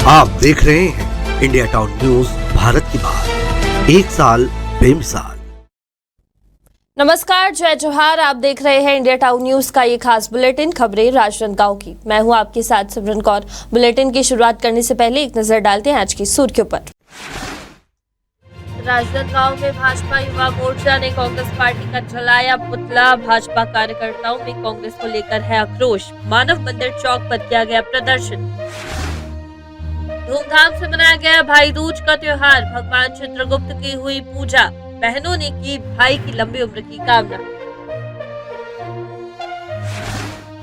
आप देख रहे हैं इंडिया टाउन न्यूज, भारत की बात, एक साल बेमिसाल। नमस्कार, जय जोहार। आप देख रहे हैं इंडिया टाउन न्यूज का ये खास बुलेटिन खबरें राजनांदगांव की। मैं हूं आपके साथ सिमरन कौर। बुलेटिन की शुरुआत करने से पहले एक नजर डालते हैं आज की सुर्खियों पर। राजनांदगांव में भाजपा युवा मोर्चा ने कांग्रेस पार्टी का जलाया पुतला। भाजपा कार्यकर्ताओं में कांग्रेस को लेकर है आक्रोश। मानव मंदिर चौक पर किया गया प्रदर्शन। धूमधाम से मनाया गया भाई दूज का त्योहार। भगवान चित्रगुप्त की हुई पूजा। बहनों ने की भाई की लंबी उम्र की कामना।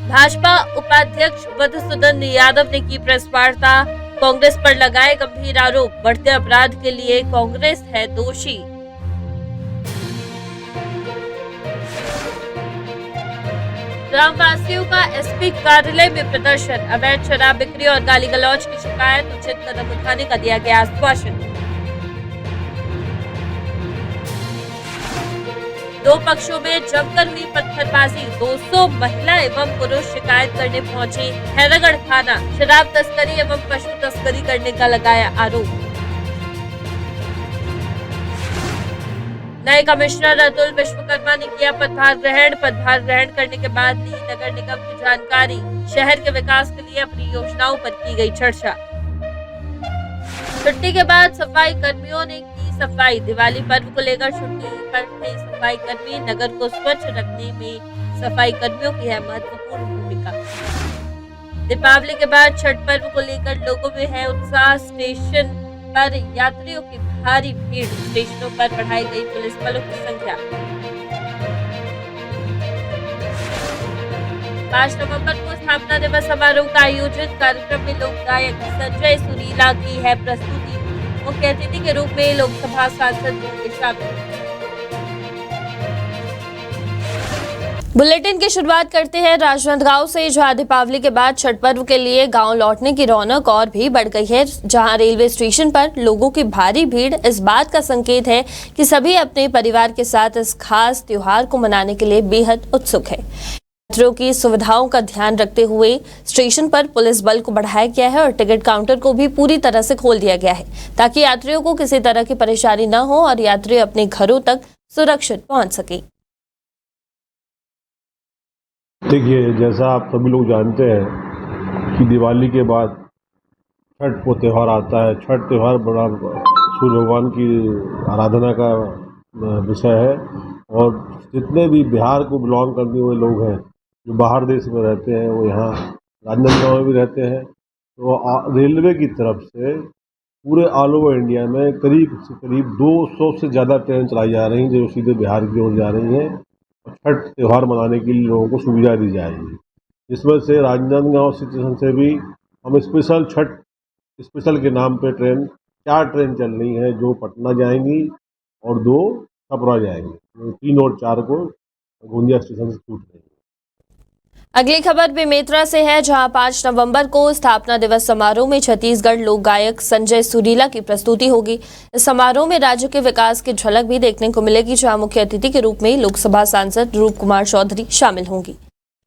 भाजपा उपाध्यक्ष मधुसूदन यादव ने की प्रेस वार्ता। कांग्रेस पर लगाए गंभीर आरोप। बढ़ते अपराध के लिए कांग्रेस है दोषी। ग्रामवासियों का एसपी कार्यालय में प्रदर्शन। अवैध शराब बिक्री और गाली गलौज की शिकायत, उचित कदम उठाने का दिया गया आश्वासन। दो पक्षों में जमकर हुई पत्थरबाजी। 200 महिला एवं पुरुष शिकायत करने पहुंचे हैदरगढ़ थाना। शराब तस्करी एवं पशु तस्करी करने का लगाया आरोप। नए कमिश्नर अतुल विश्वकर्मा ने किया पदभार ग्रहण। पदभार ग्रहण करने के बाद ली नगर निगम की जानकारी। शहर के विकास के लिए अपनी योजनाओं पर की गई चर्चा। छुट्टी के बाद सफाई कर्मियों ने की सफाई। दिवाली पर्व को लेकर छुट्टी पर थे सफाई कर्मी। नगर को स्वच्छ रखने में सफाई कर्मियों की है महत्वपूर्ण भूमिका। दीपावली के बाद छठ पर्व को लेकर लोगों में है उत्साह। स्टेशन पर यात्रियों की भारी भीड़। स्टेशनों पर बढ़ाई गई पुलिस बलों की संख्या। 5 नवंबर को स्थापना दिवस समारोह का आयोजन। कार्यक्रम में लोक गायक संजय सुरीला की है प्रस्तुति। मुख्य अतिथि के रूप में लोकसभा सांसद होंगे शामिल। बुलेटिन की शुरुआत करते हैं राजनांदगांव से, जहां दीपावली के बाद छठ पर्व के लिए गांव लौटने की रौनक और भी बढ़ गई है। जहां रेलवे स्टेशन पर लोगों की भारी भीड़ इस बात का संकेत है कि सभी अपने परिवार के साथ इस खास त्योहार को मनाने के लिए बेहद उत्सुक है। यात्रियों की सुविधाओं का ध्यान रखते हुए स्टेशन पर पुलिस बल को बढ़ाया गया है और टिकट काउंटर को भी पूरी तरह से खोल दिया गया है ताकि यात्रियों को किसी तरह की परेशानी न हो और यात्री अपने घरों तक सुरक्षित पहुंच सके। देखिए, जैसा आप सभी लोग जानते हैं कि दिवाली के बाद छठ को त्यौहार आता है। छठ त्यौहार बड़ा सूर्य भगवान की आराधना का विषय है और जितने भी बिहार को बिलोंग करने हुए लोग हैं जो बाहर देश में रहते हैं वो यहाँ राजनांदगांव में भी रहते हैं। तो रेलवे की तरफ से पूरे ऑल ओवर इंडिया में करीब से करीब 200 से ज़्यादा ट्रेन चलाई जा रही हैं जो सीधे बिहार की ओर जा रही हैं। छठ त्यौहार मनाने के लिए लोगों को सुविधा दी जाएगी। जिसमें से राजनांदगांव स्टेशन से भी हम स्पेशल छठ स्पेशल के नाम पे 4 ट्रेन चल रही हैं जो पटना जाएंगी और 2 छपरा जाएंगी। 3 और 4 को गोंदिया स्टेशन से छूट रही है। अगली खबर बेमेतरा से है, जहां 5 नवंबर को स्थापना दिवस समारोह में छत्तीसगढ़ लोक गायक संजय सुरीला की प्रस्तुति होगी। इस समारोह में राज्य के विकास की झलक भी देखने को मिलेगी, जहां मुख्य अतिथि के रूप में लोकसभा सांसद रूप कुमार चौधरी शामिल होंगी।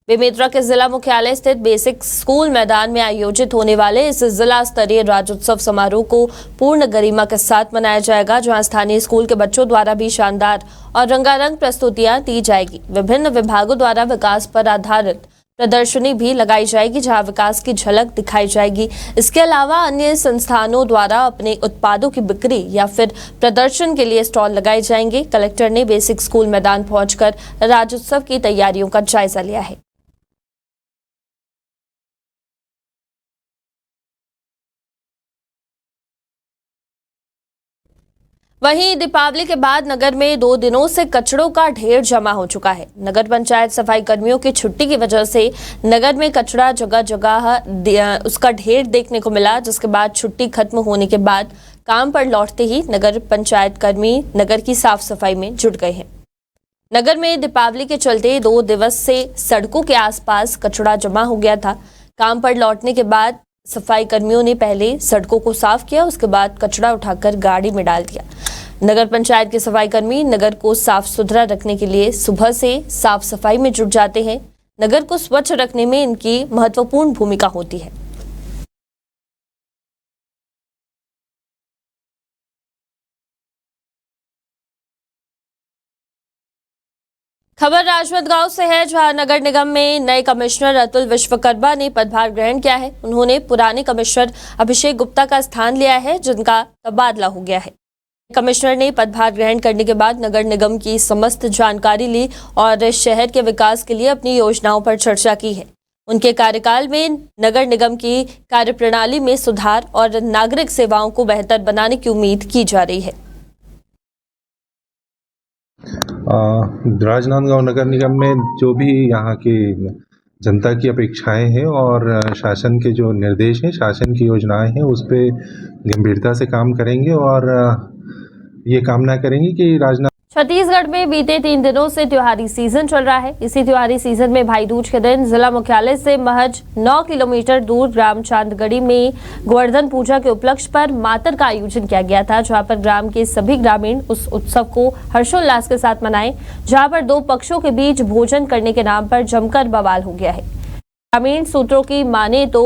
बेमेतरा के जिला मुख्यालय स्थित बेसिक स्कूल मैदान में आयोजित होने वाले इस जिला स्तरीय राज्योत्सव समारोह को पूर्ण गरिमा के साथ मनाया जाएगा, जहां स्थानीय स्कूल के बच्चों द्वारा भी शानदार और रंगारंग प्रस्तुतियां दी जाएगी। विभिन्न विभागों द्वारा विकास पर आधारित प्रदर्शनी भी लगाई जाएगी, जहां विकास की झलक दिखाई जाएगी। इसके अलावा अन्य संस्थानों द्वारा अपने उत्पादों की बिक्री या फिर प्रदर्शन के लिए स्टॉल लगाए जाएंगे। कलेक्टर ने बेसिक स्कूल मैदान पहुंचकर राज्योत्सव की तैयारियों का जायजा लिया है। वहीं दीपावली के बाद नगर में 2 दिनों से कचड़ों का ढेर जमा हो चुका है। नगर पंचायत सफाई कर्मियों की छुट्टी की वजह से नगर में कचड़ा जगह जगह उसका ढेर देखने को मिला, जिसके बाद छुट्टी खत्म होने के बाद काम पर लौटते ही नगर पंचायत कर्मी नगर की साफ सफाई में जुट गए हैं। नगर में दीपावली के चलते 2 दिवस से सड़कों के आसपास कचड़ा जमा हो गया था। काम पर लौटने के बाद सफाई कर्मियों ने पहले सड़कों को साफ किया, उसके बाद कचड़ा उठाकर गाड़ी में डाल दिया। नगर पंचायत के सफाई कर्मी नगर को साफ सुथरा रखने के लिए सुबह से साफ सफाई में जुट जाते हैं। नगर को स्वच्छ रखने में इनकी महत्वपूर्ण भूमिका होती है। खबर राजनांदगांव से है, जहां नगर निगम में नए कमिश्नर अतुल विश्वकर्मा ने पदभार ग्रहण किया है। उन्होंने पुराने कमिश्नर अभिषेक गुप्ता का स्थान लिया है, जिनका तबादला हो गया है। कमिश्नर ने पदभार ग्रहण करने के बाद नगर निगम की समस्त जानकारी ली और शहर के विकास के लिए अपनी योजनाओं पर चर्चा की है। उनके कार्यकाल में नगर निगम की कार्यप्रणाली में सुधार और नागरिक सेवाओं को बेहतर बनाने की उम्मीद की जा रही है। राजनांदगांव नगर निगम में जो भी यहाँ की जनता की अपेक्षाएं हैं और शासन के जो निर्देश हैं, शासन की योजनाएं हैं, उस पे गंभीरता से काम करेंगे और ये कामना करेंगे कि छत्तीसगढ़ में बीते 3 दिनों से त्योहारी सीजन चल रहा है। इसी त्योहारी सीजन में भाई दूज के दिन जिला मुख्यालय से महज 9 किलोमीटर दूर ग्राम चांदगढ़ी में गोवर्धन पूजा के उपलक्ष्य पर मातर का आयोजन किया गया था, जहां पर ग्राम के सभी ग्रामीण उस उत्सव को हर्षोल्लास के साथ मनाए, जहां पर 2 पक्षों के बीच भोजन करने के नाम पर जमकर बवाल हो गया है। ग्रामीण सूत्रों की माने तो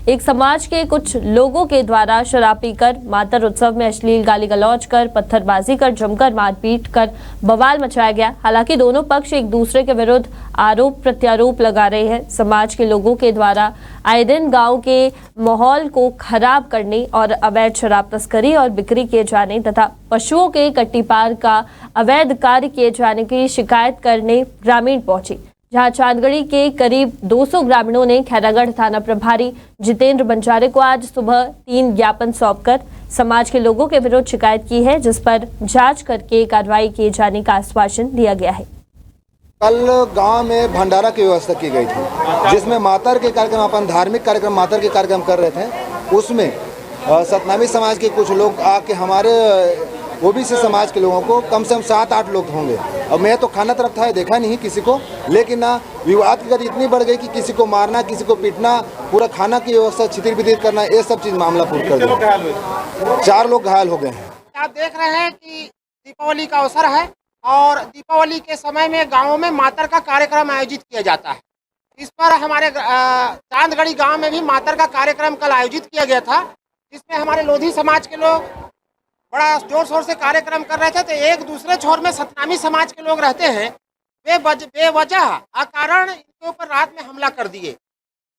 एक समाज के कुछ लोगों के द्वारा शराब पीकर मातर उत्सव में अश्लील गाली गलौज कर, पत्थरबाजी कर, जमकर मारपीट कर बवाल मचाया गया। हालांकि दोनों पक्ष एक दूसरे के विरुद्ध आरोप प्रत्यारोप लगा रहे हैं। समाज के लोगों के द्वारा आए दिन गांव के माहौल को खराब करने और अवैध शराब तस्करी और बिक्री किए जाने तथा पशुओं के कट्टीपार का अवैध कार्य किए जाने की शिकायत करने ग्रामीण पहुंचे, जहां चांदगढ़ी के करीब 200 ग्रामीणों ने खैरागढ़ थाना प्रभारी जितेंद्र बंजारे को आज सुबह 3 ज्ञापन सौंपकर समाज के लोगों के विरुद्ध शिकायत की है, जिस पर जांच करके कार्रवाई किए जाने का आश्वासन दिया गया है। कल गांव में भंडारा की व्यवस्था की गई थी, जिसमें मातर के कार्यक्रम, अपन धार्मिक कार्यक्रम मातर के कार्यक्रम कर रहे थे। उसमें सतनामी समाज के कुछ लोग आके हमारे ओबीसी समाज के लोगों को कम से कम 7-8 लोग होंगे। अब मैं तो खाना तरफ था, देखा नहीं किसी को, लेकिन ना विवाद की गति इतनी बढ़ गई कि किसी को मारना, किसी को पीटना, पूरा खाना की व्यवस्था छितिर बितिर करना, ये सब चीज मामला पूरा कर दिया। 4 लोग घायल हो गए हैं। आप देख रहे हैं कि दीपावली का अवसर है और दीपावली के समय में गाँवों में मातर का कार्यक्रम आयोजित किया जाता है। इस पर हमारे चांदगढ़ी गाँव में भी मातर का कार्यक्रम कल आयोजित किया गया था, जिसमें हमारे लोधी समाज के लोग बड़ा जोर शोर से कार्यक्रम कर रहे थे। तो एक दूसरे छोर में सतनामी समाज के लोग रहते हैं, वे बेवजह अकारण इनके ऊपर रात में हमला कर दिए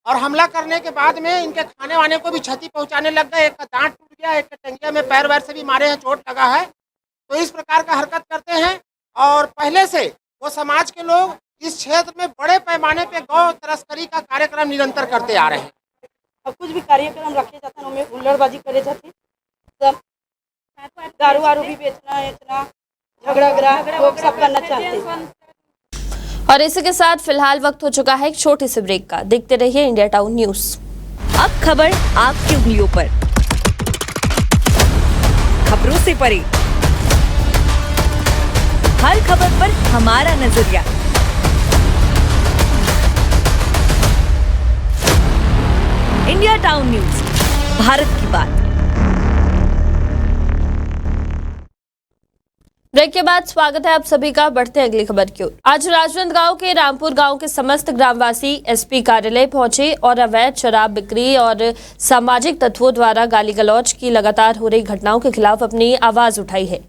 और हमला करने के बाद में इनके खाने वाने को भी क्षति पहुंचाने लग गए। एक का दांत टूट गया, एक का टंगिया में पैर वैर से भी मारे हैं, चोट लगा है। तो इस प्रकार का हरकत करते हैं और पहले से वो समाज के लोग इस क्षेत्र में बड़े पैमाने पे गौ तस्करी का कार्यक्रम निरंतर करते आ रहे हैं। और कुछ भी कार्यक्रम रखे जाते हैं, उनमें हुल्लड़बाजी करे जाती, सब दारू वारू भी बेचना, इतना झगड़ा लोग सब करना चाहते हैं। और इसी के साथ फिलहाल वक्त हो चुका है एक छोटे से ब्रेक का। देखते रहिए इंडिया टाउन न्यूज। अब खबर आपकी उंगलियों पर, खबरों से परे, हर खबर पर हमारा नजरिया। इंडिया टाउन न्यूज, भारत की बात। ब्रेक के बाद स्वागत है आप सभी का। बढ़ते हैं अगली खबर की ओर। आज राजनांदगांव के रामपुर गांव के समस्त ग्रामवासी एसपी कार्यालय पहुंचे और अवैध शराब बिक्री और सामाजिक तत्वों द्वारा गाली गलौज की लगातार हो रही घटनाओं के खिलाफ अपनी आवाज उठाई है।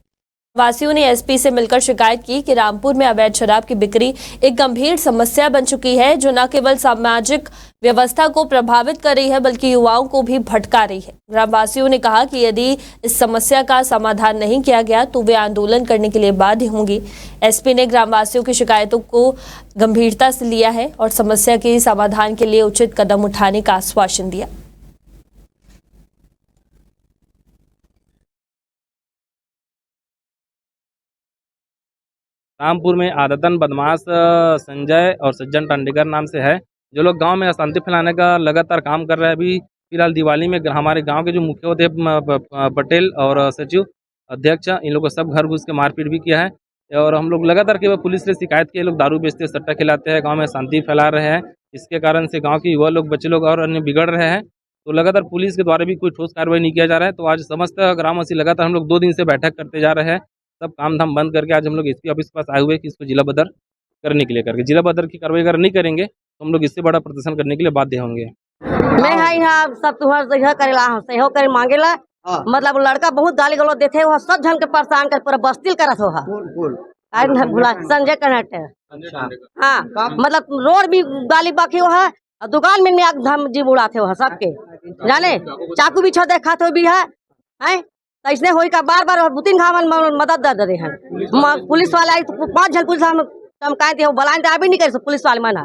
वासियों ने एसपी से मिलकर शिकायत की कि रामपुर में अवैध शराब की बिक्री एक गंभीर समस्या बन चुकी है, जो न केवल सामाजिक व्यवस्था को प्रभावित कर रही है बल्कि युवाओं को भी भटका रही है। ग्रामवासियों ने कहा कि यदि इस समस्या का समाधान नहीं किया गया तो वे आंदोलन करने के लिए बाध्य होंगे। एसपी ने ग्रामवासियों की शिकायतों को गंभीरता से लिया है और समस्या के समाधान के लिए उचित कदम उठाने का आश्वासन दिया। रामपुर में आदतन बदमाश संजय और सज्जन टंडीकर नाम से है, जो लोग गांव में अशांति फैलाने का लगातार काम कर रहे हैं। अभी फिलहाल दिवाली में हमारे गांव के जो मुख्य होते पटेल और सचिव अध्यक्ष, इन लोगों को सब घर घुस के मारपीट भी किया है। और हम लोग लगातार केवल पुलिस से शिकायत किए, लोग दारू बेचते, सट्टा खिलाते हैं, गाँव में अशांति फैला रहे हैं। इसके कारण से गाँव के युवा लोग, बच्चे लोग और अन्य बिगड़ रहे हैं। तो लगातार पुलिस के द्वारा भी कोई ठोस कार्रवाई नहीं किया जा रहा है। तो आज समस्त ग्रामवासी लगातार हम लोग 2 दिन से बैठक करते जा रहे हैं। सब काम धाम बंद करके आज हम लोग एसपी ऑफिस के पास आए हुए कि इसको जिला बदर करने के लिए करके जिला बदर की कार्रवाई अगर नहीं करेंगे तो हम लोग इससे बड़ा प्रदर्शन करने के लिए बाध्य होंगे। मैं यहाँ सब तुम्हारा करेला सहयोग करे मांगेला, मतलब लड़का बहुत गाली गलौज देते, वह सब जन के परेशान कर पूरा बस्तिल करत हो। संजय कनाटे हाँ, मतलब रोड भी गाली बाकी हो है और दुकान में आग धम जी उड़ाते हो सबके जाने चाकू भी छते खाते भी है तो इसने होई का बार बार बुतिन खावन मदद दे रहे हैं पुलिस वाले आई तो 5 जन पुलिस हम चमकाए थे बुलाए थे अभी नहीं करे पुलिस वाले मना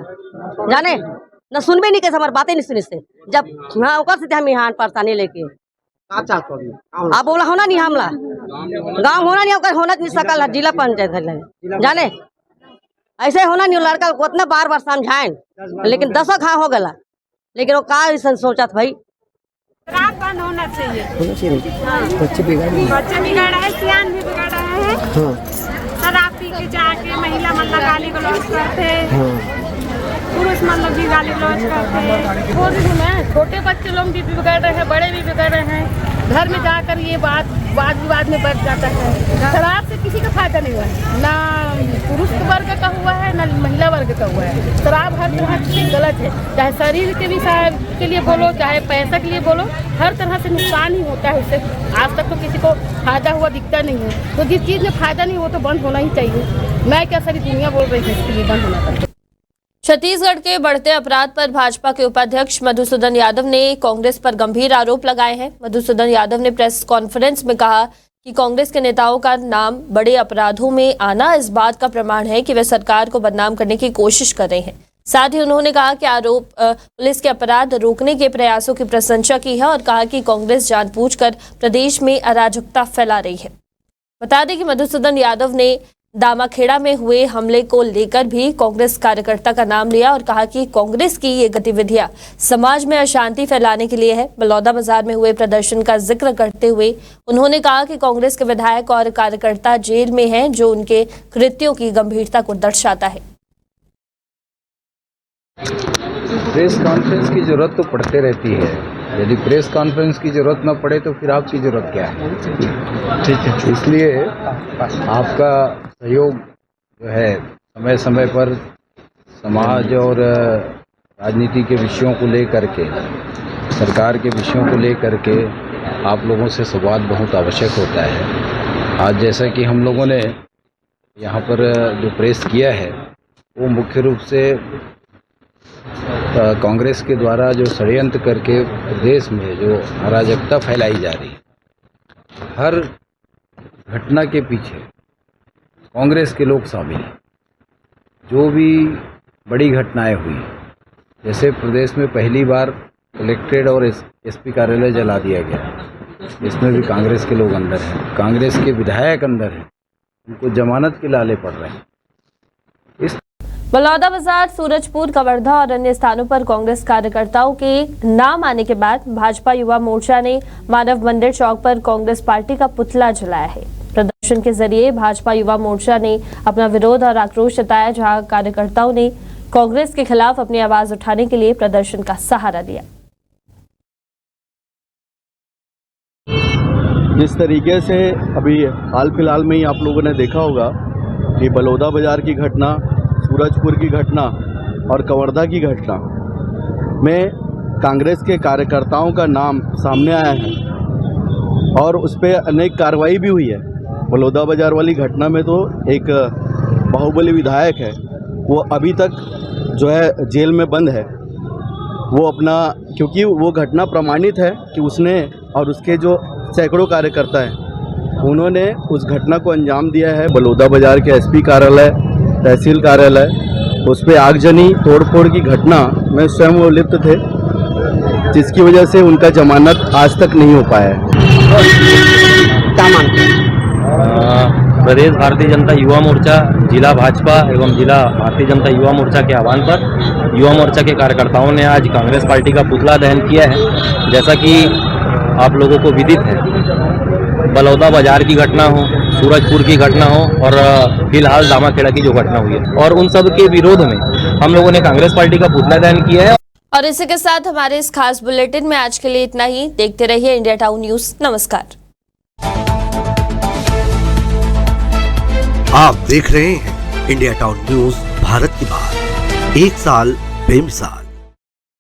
जाने न सुनबे नहीं करे हमारी बातें नहीं सुनी से जब हाँ ओकर से हम यहाँ परेशानी लेके आप बोला होना नहीं हमला गाँव होना नहीं होकर होना नहीं सकल जिला पंचायत जाने ऐसे होना नहीं लड़का को उतना बार बार समझाएं लेकिन 10 घा हो गला लेकिन वो का ऐसा सोचा था भाई शराब बंद होना चाहिए। बच्चे बिगड़ रहे हैं, सियान भी बिगड़ रहे हैं। शराब पी के जाके महिला मतलब गाली गलौज करते, पुरुष मतलब भी गाली गलौज करते। वो भी में छोटे बच्चे लोग भी बिगड़ रहे हैं, बड़े भी बिगड़ रहे हैं। घर में जाकर ये वाद विवाद में बढ़ जाता है। शराब से किसी का फायदा नहीं हुआ है, ना पुरुष वर्ग का हुआ है ना महिला वर्ग का हुआ है। शराब हर तरह से गलत है, चाहे शरीर के भी के लिए बोलो चाहे पैसा के लिए बोलो, हर तरह से नुकसान ही होता है उससे। आज तक तो किसी को फायदा हुआ दिखता नहीं है, तो जिस चीज़ में फायदा नहीं हो तो बंद होना ही चाहिए। मैं क्या सारी दुनिया बोल रही है इसके लिए बंद होना चाहिए। छत्तीसगढ़ के बढ़ते अपराध पर भाजपा के उपाध्यक्ष मधुसूदन यादव ने कांग्रेस पर गंभीर आरोप लगाए हैं। मधुसूदन यादव ने प्रेस कॉन्फ्रेंस में कहा कि कांग्रेस के नेताओं का नाम बड़े अपराधों में आना इस बात का प्रमाण है कि वे सरकार को बदनाम करने की कोशिश कर रहे हैं। साथ ही उन्होंने कहा कि आरोप पुलिस के अपराध रोकने के प्रयासों की प्रशंसा की है और कहा कि कांग्रेस जानबूझकर प्रदेश में अराजकता फैला रही है। बता दें कि मधुसूदन यादव ने दामाखेड़ा में हुए हमले को लेकर भी कांग्रेस कार्यकर्ता का नाम लिया और कहा कि कांग्रेस की ये गतिविधियां समाज में अशांति फैलाने के लिए है। बलौदा बाजार में हुए प्रदर्शन का जिक्र करते हुए उन्होंने कहा कि कांग्रेस के विधायक और कार्यकर्ता जेल में हैं, जो उनके कृत्यों की गंभीरता को दर्शाता है। प्रेस कॉन्फ्रेंस की जरूरत तो पड़ते रहती है, यदि प्रेस कॉन्फ्रेंस की जरूरत न पड़े तो फिर आपकी जरूरत क्या है? ठीक है, इसलिए आपका सहयोग जो है समय समय पर समाज और राजनीति के विषयों को लेकर के, सरकार के विषयों को लेकर के आप लोगों से संवाद बहुत आवश्यक होता है। आज जैसा कि हम लोगों ने यहाँ पर जो प्रेस किया है वो मुख्य रूप से कांग्रेस के द्वारा जो षड्यंत्र करके प्रदेश में जो अराजकता फैलाई जा रही है, हर घटना के पीछे कांग्रेस के लोग शामिल हैं। जो भी बड़ी घटनाएं हुई, जैसे प्रदेश में पहली बार कलेक्ट्रेट और एसपी कार्यालय जला दिया गया, इसमें भी कांग्रेस के लोग अंदर हैं, कांग्रेस के विधायक अंदर हैं, उनको जमानत के लाले पड़ रहे हैं। बलौदा बाजार, सूरजपुर, कवर्धा और अन्य स्थानों पर कांग्रेस कार्यकर्ताओं के नाम आने के बाद भाजपा युवा मोर्चा ने मानव मंदिर चौक पर कांग्रेस पार्टी का पुतला जलाया है। प्रदर्शन के जरिए भाजपा युवा मोर्चा ने अपना विरोध और आक्रोश जताया, जहां कार्यकर्ताओं ने कांग्रेस के खिलाफ अपनी आवाज उठाने के लिए प्रदर्शन का सहारा दिया। जिस तरीके से अभी हाल फिलहाल में ही आप लोगों ने देखा होगा कि बलौदा बाजार की घटना, सूरजपुर की घटना और कवर्धा की घटना में कांग्रेस के कार्यकर्ताओं का नाम सामने आया है और उस पर अनेक कार्रवाई भी हुई है। बलौदा बाजार वाली घटना में तो एक बाहुबली विधायक है, वो अभी तक जो है जेल में बंद है। वो अपना, क्योंकि वो घटना प्रमाणित है कि उसने और उसके जो सैकड़ों कार्यकर्ता हैं उन्होंने उस घटना को अंजाम दिया है। बलौदा बाजार के एसपी कार्यालय, तहसील कार्यालय, उस पर आगजनी तोड़फोड़ की घटना में स्वयं वो लिप्त थे, जिसकी वजह से उनका जमानत आज तक नहीं हो पाया है। प्रदेश भारतीय जनता युवा मोर्चा, जिला भाजपा एवं जिला भारतीय जनता युवा मोर्चा के आह्वान पर युवा मोर्चा के कार्यकर्ताओं ने आज कांग्रेस पार्टी का पुतला दहन किया है। जैसा कि आप लोगों को विदित है, बलौदा बाजार की घटना हो, सूरजपुर की घटना हो और फिलहाल दामाखेड़ा की जो घटना हुई है, और उन सब के विरोध में हम लोगों ने कांग्रेस पार्टी का पुतला दहन किया है। और इसी के साथ हमारे इस खास बुलेटिन में आज के लिए इतना ही। देखते रहिए इंडिया टाउन न्यूज। नमस्कार। आप देख रहे हैं इंडिया टाउन न्यूज, भारत की बात, 1 साल बेमिसाल।